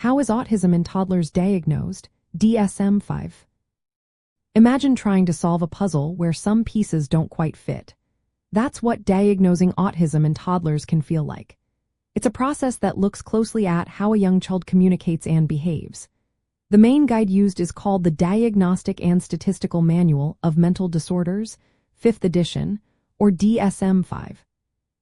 How is autism in toddlers diagnosed? DSM-5. Imagine trying to solve a puzzle where some pieces don't quite fit. That's what diagnosing autism in toddlers can feel like. It's a process that looks closely at how a young child communicates and behaves. The main guide used is called the Diagnostic and Statistical Manual of Mental Disorders, 5th edition, or DSM-5.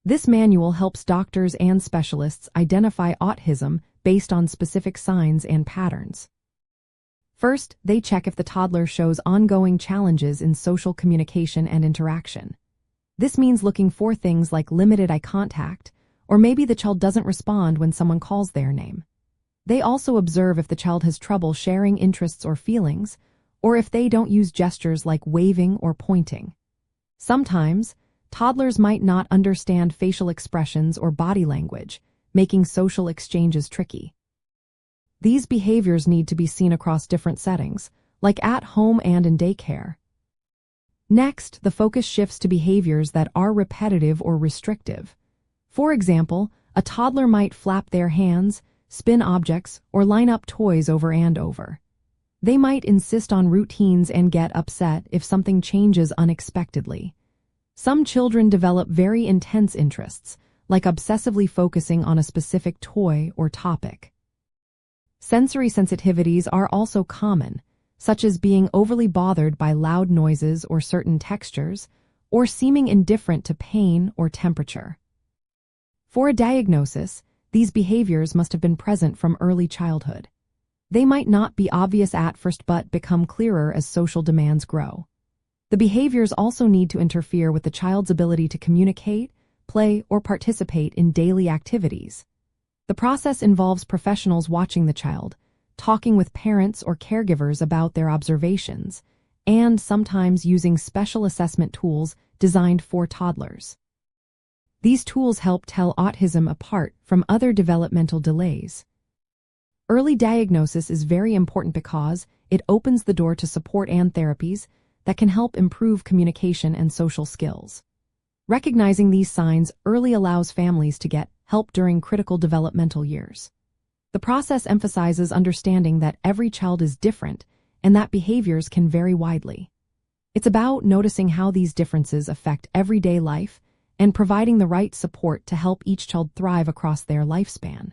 This manual helps doctors and specialists identify autism based on specific signs and patterns. First, they check if the toddler shows ongoing challenges in social communication and interaction. This means looking for things like limited eye contact, or maybe the child doesn't respond when someone calls their name. They also observe if the child has trouble sharing interests or feelings, or if they don't use gestures like waving or pointing. Sometimes, toddlers might not understand facial expressions or body language, making social exchanges tricky. These behaviors need to be seen across different settings, like at home and in daycare. Next, the focus shifts to behaviors that are repetitive or restrictive. For example, a toddler might flap their hands, spin objects, or line up toys over and over. They might insist on routines and get upset if something changes unexpectedly. Some children develop very intense interests, like obsessively focusing on a specific toy or topic. Sensory sensitivities are also common, such as being overly bothered by loud noises or certain textures, or seeming indifferent to pain or temperature. For a diagnosis, these behaviors must have been present from early childhood. They might not be obvious at first but become clearer as social demands grow. The behaviors also need to interfere with the child's ability to communicate, play, or participate in daily activities. The process involves professionals watching the child, talking with parents or caregivers about their observations, and sometimes using special assessment tools designed for toddlers. These tools help tell autism apart from other developmental delays. Early diagnosis is very important because it opens the door to support and therapies that can help improve communication and social skills. Recognizing these signs early allows families to get help during critical developmental years. The process emphasizes understanding that every child is different and that behaviors can vary widely. It's about noticing how these differences affect everyday life and providing the right support to help each child thrive across their lifespan.